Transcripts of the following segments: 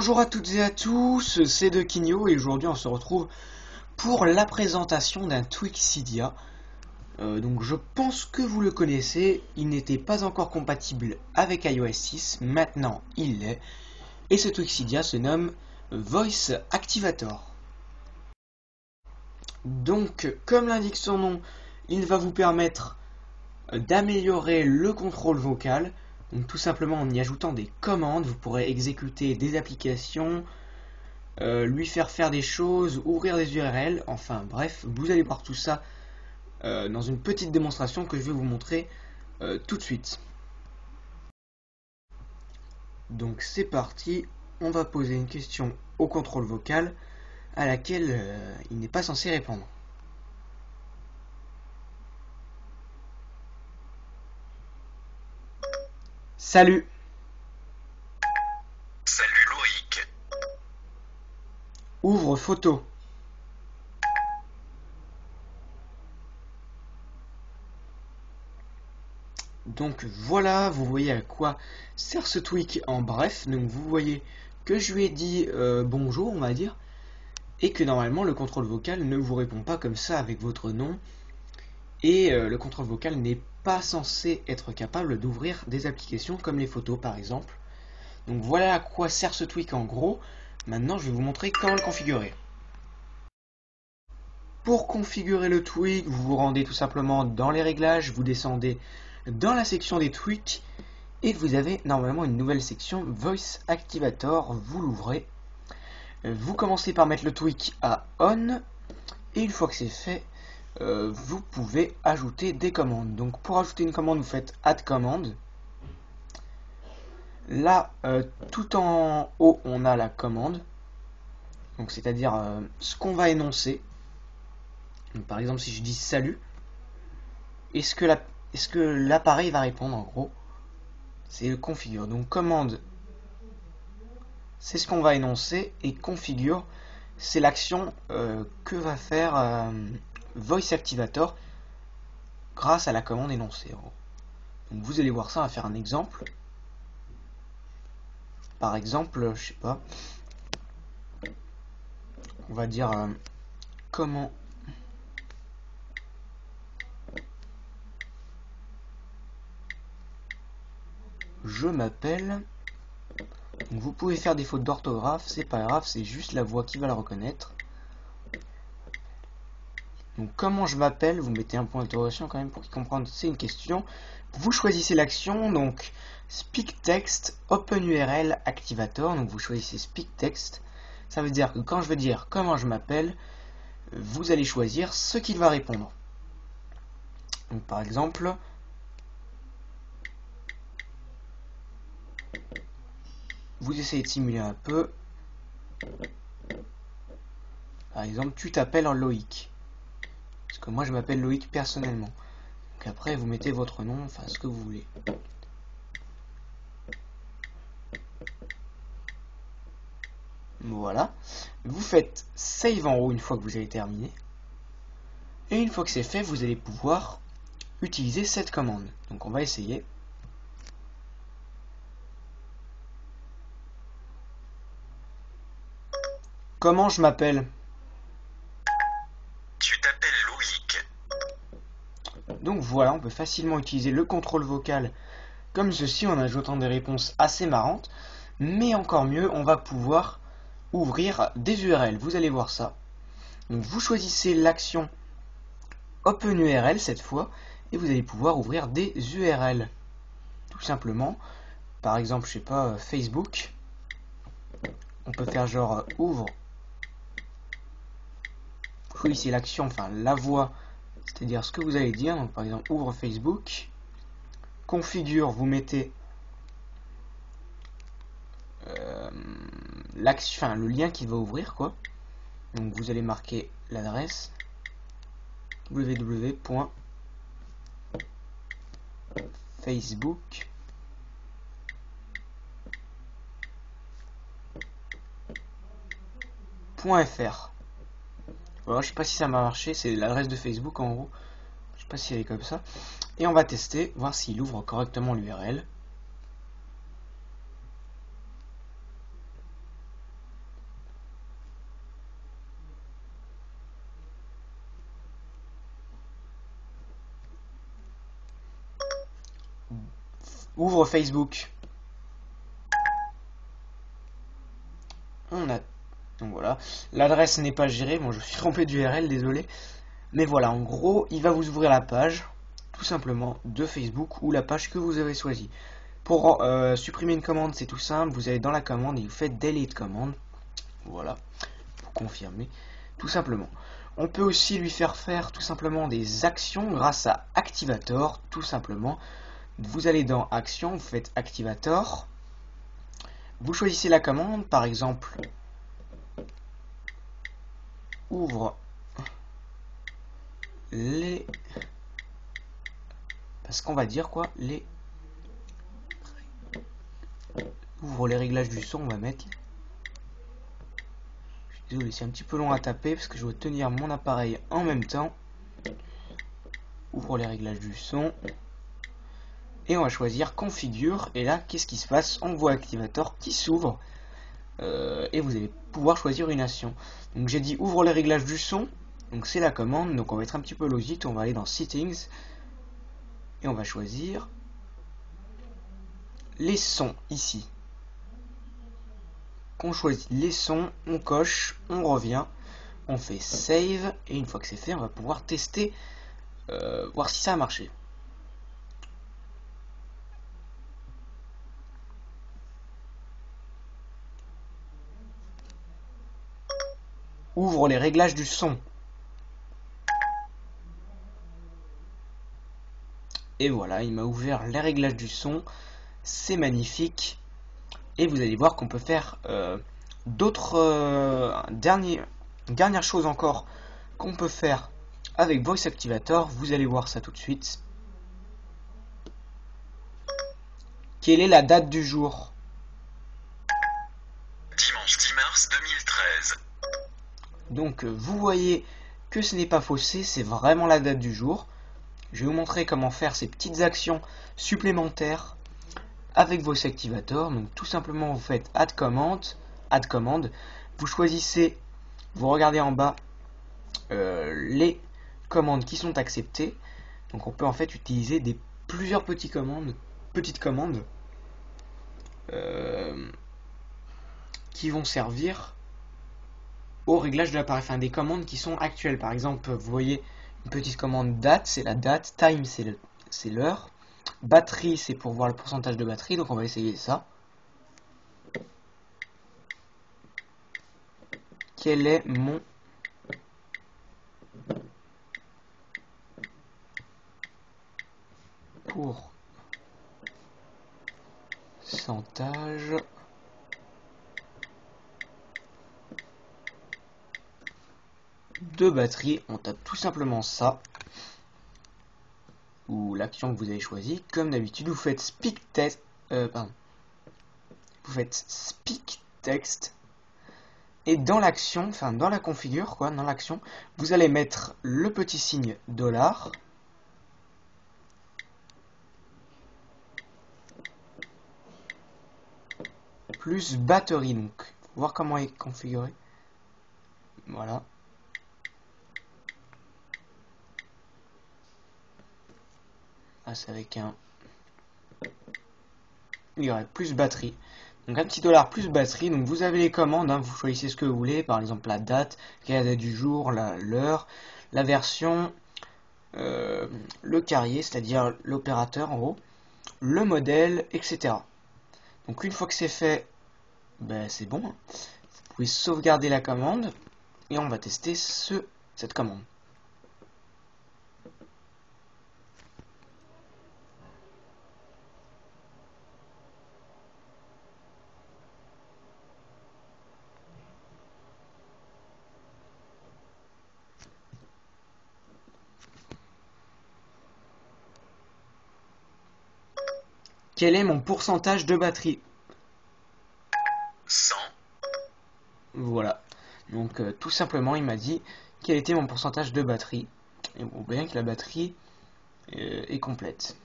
Bonjour à toutes et à tous, c'est Dequinho et aujourd'hui on se retrouve pour la présentation d'un Twixidia. Donc je pense que vous le connaissez, il n'était pas encore compatible avec iOS 6, maintenant il l'est. Et ce Twixidia se nomme Voice Activator. Donc comme l'indique son nom, il va vous permettre d'améliorer le contrôle vocal. Donc tout simplement en y ajoutant des commandes, vous pourrez exécuter des applications, lui faire des choses, ouvrir des URL, enfin bref, vous allez voir tout ça dans une petite démonstration que je vais vous montrer tout de suite. Donc c'est parti, on va poser une question au contrôle vocal à laquelle il n'est pas censé répondre. Salut. Salut Loïc. Ouvre photo. Donc voilà, vous voyez à quoi sert ce tweak en bref. Donc vous voyez que je lui ai dit bonjour, on va dire, et que normalement le contrôle vocal ne vous répond pas comme ça avec votre nom. Et le contrôle vocal n'est pas censé être capable d'ouvrir des applications comme les photos par exemple. Donc voilà à quoi sert ce tweak en gros. Maintenant je vais vous montrer comment le configurer. Pour configurer le tweak, vous vous rendez tout simplement dans les réglages, vous descendez dans la section des tweaks et vous avez normalement une nouvelle section Voice Activator, vous l'ouvrez. Vous commencez par mettre le tweak à on et une fois que c'est fait, vous pouvez ajouter des commandes. Donc pour ajouter une commande, vous faites add commande. Là, tout en haut, on a la commande. Donc c'est-à-dire ce qu'on va énoncer. Donc, par exemple, si je dis salut, est-ce que l'appareil va répondre en gros? C'est le configure. Donc commande, c'est ce qu'on va énoncer, et configure, c'est l'action que va faire Voice Activator grâce à la commande énoncée. Donc vous allez voir ça, on va faire un exemple. Par exemple, je sais pas, on va dire comment je m'appelle. Donc vous pouvez faire des fautes d'orthographe, c'est pas grave, c'est juste la voix qui va le reconnaître. Donc comment je m'appelle, vous mettez un point d'interrogation quand même pour qu'ils comprennent, c'est une question. Vous choisissez l'action, donc Speak Text, Open URL Activator, donc vous choisissez Speak Text. Ça veut dire que quand je veux dire comment je m'appelle, vous allez choisir ce qu'il va répondre. Donc par exemple, vous essayez de simuler un peu. Par exemple, tu t'appelles Loïc. Parce que moi je m'appelle Loïc personnellement. Donc après vous mettez votre nom, enfin ce que vous voulez. Voilà. Vous faites save en haut une fois que vous avez terminé. Et une fois que c'est fait, vous allez pouvoir utiliser cette commande. Donc on va essayer. Comment je m'appelle? Tu t'appelles Loïc. Donc voilà, on peut facilement utiliser le contrôle vocal comme ceci en ajoutant des réponses assez marrantes. Mais encore mieux, on va pouvoir ouvrir des URL. Vous allez voir ça. Donc vous choisissez l'action Open URL cette fois et vous allez pouvoir ouvrir des URL. Tout simplement. Par exemple, je sais pas, Facebook. On peut faire genre ouvre. Vous choisissez l'action, enfin la voix, c'est-à-dire ce que vous allez dire. Donc par exemple, ouvre Facebook. Configure, vous mettez l'action, enfin le lien qui va ouvrir quoi. Donc vous allez marquer l'adresse www.facebook.fr. Voilà, je sais pas si ça m'a marché, c'est l'adresse de Facebook en gros. Je sais pas si elle est comme ça. Et on va tester, voir s'il ouvre correctement l'URL. Ouvre Facebook. On a... Donc voilà. L'adresse n'est pas gérée. Bon, je suis trompé d'URL, désolé. Mais voilà, en gros, il va vous ouvrir la page, tout simplement, de Facebook ou la page que vous avez choisie. Pour supprimer une commande, c'est tout simple. Vous allez dans la commande et vous faites Delete commande. Voilà, pour confirmer, tout simplement. On peut aussi lui faire tout simplement des actions grâce à Activator, tout simplement. Vous allez dans Action, vous faites Activator. Vous choisissez la commande, par exemple, ouvre les... Parce qu'on va dire quoi, les... Ouvre les réglages du son, on va mettre... Je suis désolé, c'est un petit peu long à taper parce que je dois tenir mon appareil en même temps. Ouvre les réglages du son. Et on va choisir configure. Et là, qu'est-ce qui se passe? On voit Activator qui s'ouvre. Et vous allez pouvoir choisir une action. Donc j'ai dit ouvre les réglages du son. Donc c'est la commande. Donc on va être un petit peu logique. On va aller dans Settings. Et on va choisir les sons ici. On choisit les sons, on coche, on revient, on fait save, et une fois que c'est fait, on va pouvoir tester, voir si ça a marché. Ouvre les réglages du son. Et voilà, il m'a ouvert les réglages du son, c'est magnifique. Et vous allez voir qu'on peut faire d'autres dernière chose encore qu'on peut faire avec Voice Activator. Vous allez voir ça tout de suite. Quelle est la date du jour? Dimanche 10 mars 2013. Donc vous voyez que ce n'est pas faussé, c'est vraiment la date du jour. Je vais vous montrer comment faire ces petites actions supplémentaires avec Voice Activator. Donc tout simplement vous faites add command, vous choisissez, vous regardez en bas les commandes qui sont acceptées. Donc on peut en fait utiliser plusieurs petites commandes qui vont servir au réglage de l'appareil, enfin des commandes qui sont actuelles. Par exemple, vous voyez une petite commande date, c'est la date, time c'est l'heure, batterie c'est pour voir le pourcentage de batterie, donc on va essayer ça. Quel est mon pourcentage de batterie? On tape tout simplement ça, ou l'action que vous avez choisie. Comme d'habitude, vous faites speak text, vous faites speak text, et dans l'action, enfin dans la configure, quoi, dans l'action, vous allez mettre le petit signe $, plus batterie. Donc, voir comment est configuré. Voilà. Ah, c'est avec un... Il y aurait plus batterie. Donc un petit $, plus batterie. Donc vous avez les commandes, hein, vous choisissez ce que vous voulez. Par exemple la date, quelle est la date du jour, l'heure, la version, le carrier, c'est-à-dire l'opérateur en gros, le modèle, etc. Donc une fois que c'est fait, ben, c'est bon. Vous pouvez sauvegarder la commande et on va tester cette commande. Quel est mon pourcentage de batterie? 100. Voilà. Donc tout simplement il m'a dit quel était mon pourcentage de batterie. Et bon, bien que la batterie est complète.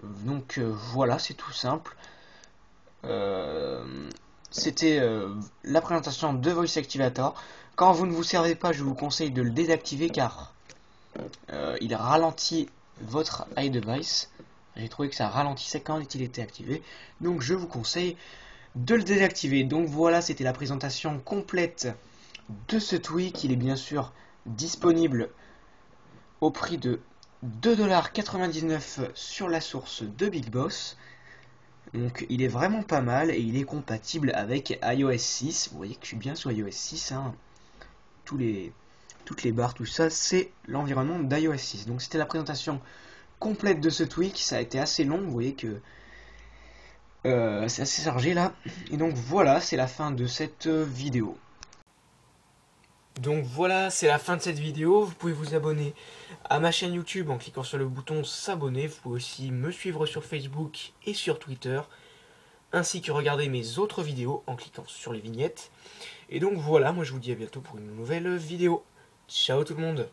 Donc voilà, c'est tout simple. C'était la présentation de Voice Activator. Quand vous ne vous servez pas, je vous conseille de le désactiver car il ralentit votre iDevice. J'ai trouvé que ça ralentissait quand il était activé, donc je vous conseille de le désactiver. Donc voilà, c'était la présentation complète de ce tweak. Il est bien sûr disponible au prix de 2,99 $ sur la source de Big Boss. Donc il est vraiment pas mal et il est compatible avec iOS 6. Vous voyez que je suis bien sur iOS 6, hein. Toutes les barres, tout ça, c'est l'environnement d'iOS 6. Donc c'était la présentation complète de ce tweak. Ça a été assez long, vous voyez que c'est assez chargé là. Et donc voilà, c'est la fin de cette vidéo. Donc voilà, c'est la fin de cette vidéo. Vous pouvez vous abonner à ma chaîne YouTube en cliquant sur le bouton s'abonner. Vous pouvez aussi me suivre sur Facebook et sur Twitter, ainsi que regarder mes autres vidéos en cliquant sur les vignettes. Et donc voilà, moi je vous dis à bientôt pour une nouvelle vidéo. Ciao tout le monde!